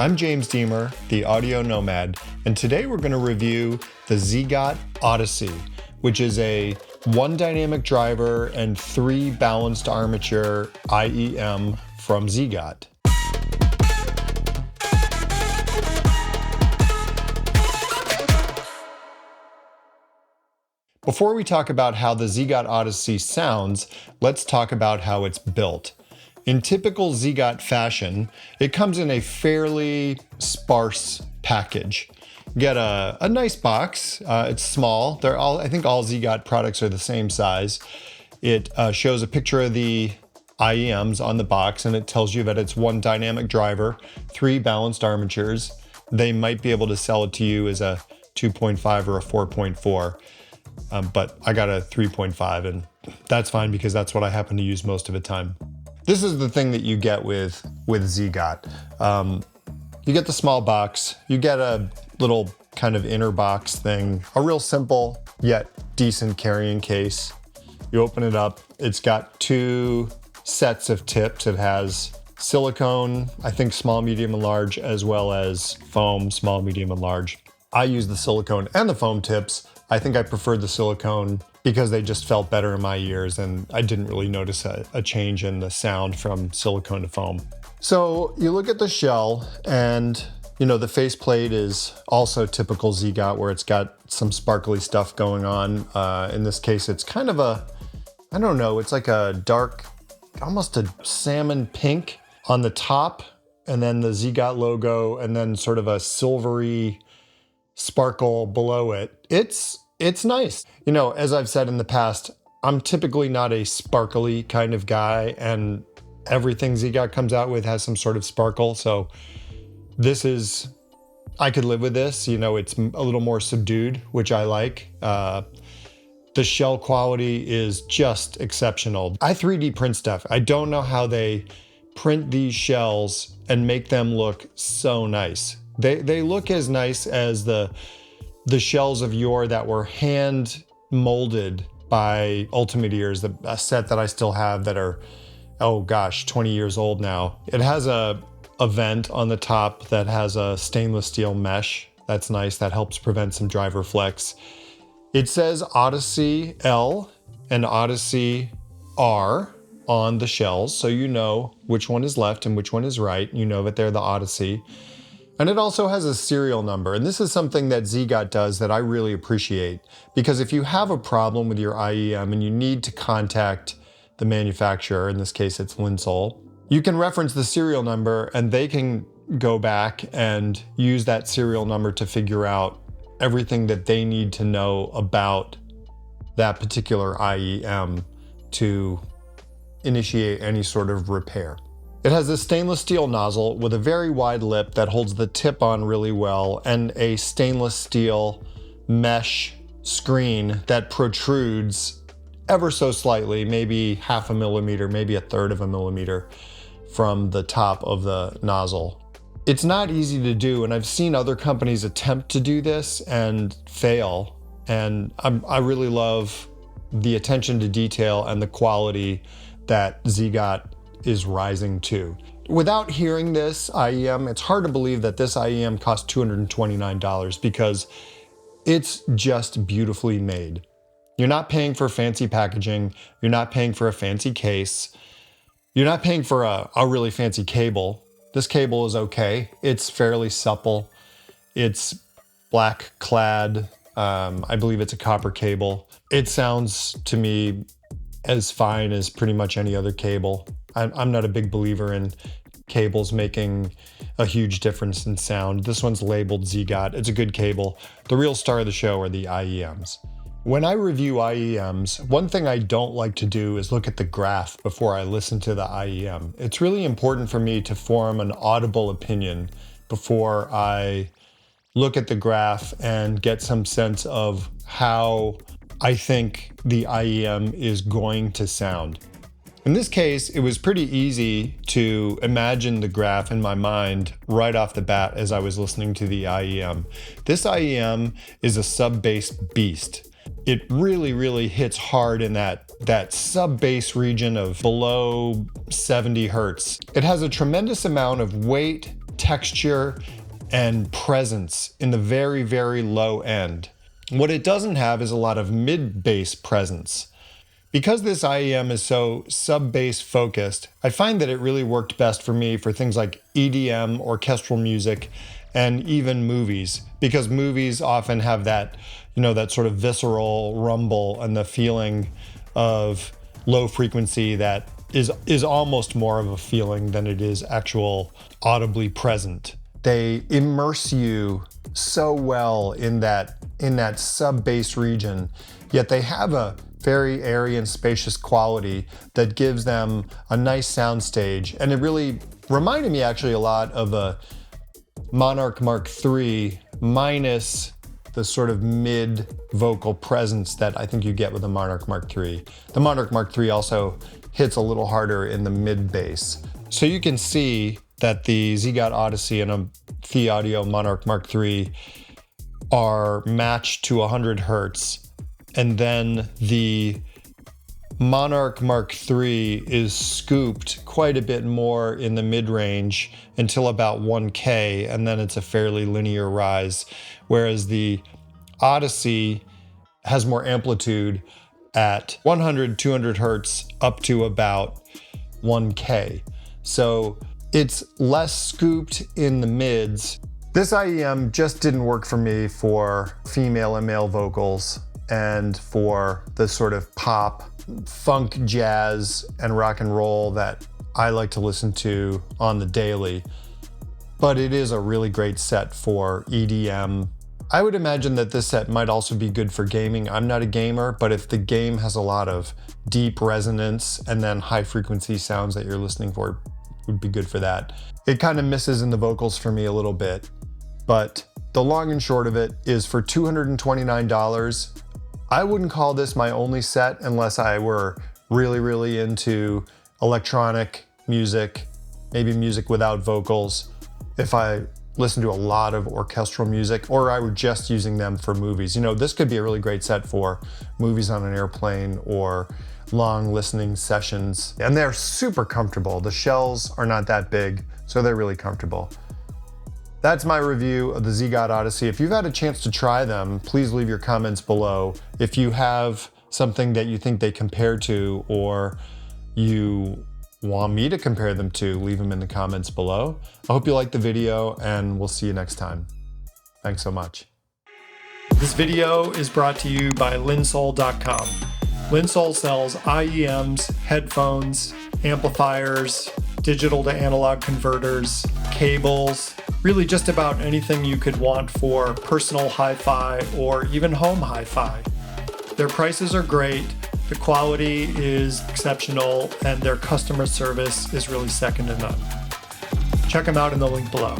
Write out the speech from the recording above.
I'm James Demer, the audio nomad, and today we're going to review the ZiiGaat Odyssey, which is a 1 dynamic driver and 3 balanced armature IEM from ZiiGaat. Before we talk about how the ZiiGaat Odyssey sounds, let's talk about how it's built. In typical ZiiGaat fashion, it comes in a fairly sparse package. You get a nice box. It's small. I think all ZiiGaat products are the same size. It shows a picture of the IEMs on the box, and it tells you that it's 1 dynamic driver, 3 balanced armatures. They might be able to sell it to you as a 2.5 or a 4.4. But I got a 3.5, and that's fine because that's what I happen to use most of the time. This is the thing that you get with ZiiGaat. You get the small box, you get a little kind of inner box thing, a real simple yet decent carrying case. You open it up, it's got 2 sets of tips. It has silicone, I think small, medium, and large, as well as foam, small, medium, and large. I use the silicone and the foam tips. I think I preferred the silicone because they just felt better in my ears, and I didn't really notice a change in the sound from silicone to foam. So you look at the shell, and the faceplate is also typical ZiiGaat, where it's got some sparkly stuff going on. In this case, it's kind of I don't know, it's like a dark, almost a salmon pink on the top, and then the ZiiGaat logo, and then sort of a silvery sparkle below it. It's nice. As I've said in the past, I'm typically not a sparkly kind of guy, and everything ZiiGaat comes out with has some sort of sparkle. So I could live with this. It's a little more subdued, which I like. The shell quality is just exceptional. I 3D print stuff. I don't know how they print these shells and make them look so nice. They look as nice as the shells of yore that were hand molded by Ultimate Ears, a set that I still have that are, 20 years old now. It has a vent on the top that has a stainless steel mesh. That's nice. That helps prevent some driver flex. It says Odyssey L and Odyssey R on the shells, so you know which one is left and which one is right. You know that they're the Odyssey. And it also has a serial number, and this is something that ZiiGaat does that I really appreciate, because if you have a problem with your IEM and you need to contact the manufacturer, in this case it's Linsoul, you can reference the serial number and they can go back and use that serial number to figure out everything that they need to know about that particular IEM to initiate any sort of repair. It has a stainless steel nozzle with a very wide lip that holds the tip on really well, and a stainless steel mesh screen that protrudes ever so slightly, maybe 0.5 millimeter, maybe 1/3 of a millimeter from the top of the nozzle. It's not easy to do, and I've seen other companies attempt to do this and fail, and I really love the attention to detail and the quality that ZiiGaat is rising to. Without hearing this IEM, it's hard to believe that this IEM cost $229 because it's just beautifully made. You're not paying for fancy packaging. You're not paying for a fancy case. You're not paying for a really fancy cable. This cable is okay. It's fairly supple. It's black clad. I believe it's a copper cable. It sounds to me as fine as pretty much any other cable. I'm not a big believer in cables making a huge difference in sound. This one's labeled ZiiGaat. It's a good cable. The real star of the show are the IEMs. When I review IEMs, one thing I don't like to do is look at the graph before I listen to the IEM. It's really important for me to form an audible opinion before I look at the graph and get some sense of how I think the IEM is going to sound. In this case, it was pretty easy to imagine the graph in my mind right off the bat as I was listening to the IEM. This IEM is a sub-bass beast. It really hits hard in that sub-bass region of below 70 hertz. It has a tremendous amount of weight texture and presence in the very, very low end. What it doesn't have is a lot of mid-bass presence. Because this IEM is so sub-bass focused, I find that it really worked best for me for things like EDM, orchestral music, and even movies, because movies often have that, that sort of visceral rumble and the feeling of low frequency that is almost more of a feeling than it is actual audibly present. They immerse you so well in that sub-bass region, yet they have a very airy and spacious quality that gives them a nice soundstage. And it really reminded me actually a lot of a Monarch Mark III minus the sort of mid vocal presence that I think you get with the Monarch Mark III. The Monarch Mark III also hits a little harder in the mid bass. So you can see that the ZiiGaat Odyssey and a ThieAudio Monarch Mark III are matched to 100 Hertz. And then the Monarch Mark III is scooped quite a bit more in the mid-range until about 1K, and then it's a fairly linear rise. Whereas the Odyssey has more amplitude at 100, 200 Hertz up to about 1K. So it's less scooped in the mids. This IEM just didn't work for me for female and male vocals and for the sort of pop, funk, jazz, and rock and roll that I like to listen to on the daily. But it is a really great set for EDM. I would imagine that this set might also be good for gaming. I'm not a gamer, but if the game has a lot of deep resonance and then high frequency sounds that you're listening for, it would be good for that. It kind of misses in the vocals for me a little bit, but the long and short of it is for $229, I wouldn't call this my only set unless I were really, really into electronic music, maybe music without vocals. If I listen to a lot of orchestral music, or I were just using them for movies. This could be a really great set for movies on an airplane or long listening sessions. And they're super comfortable. The shells are not that big, so they're really comfortable. That's my review of the ZiiGaat Odyssey. If you've had a chance to try them, please leave your comments below. If you have something that you think they compare to, or you want me to compare them to, leave them in the comments below. I hope you liked the video, and we'll see you next time. Thanks so much. This video is brought to you by Linsoul.com. Linsoul sells IEMs, headphones, amplifiers, digital to analog converters, cables, really just about anything you could want for personal hi-fi or even home hi-fi. Their prices are great, the quality is exceptional, and their customer service is really second to none. Check them out in the link below.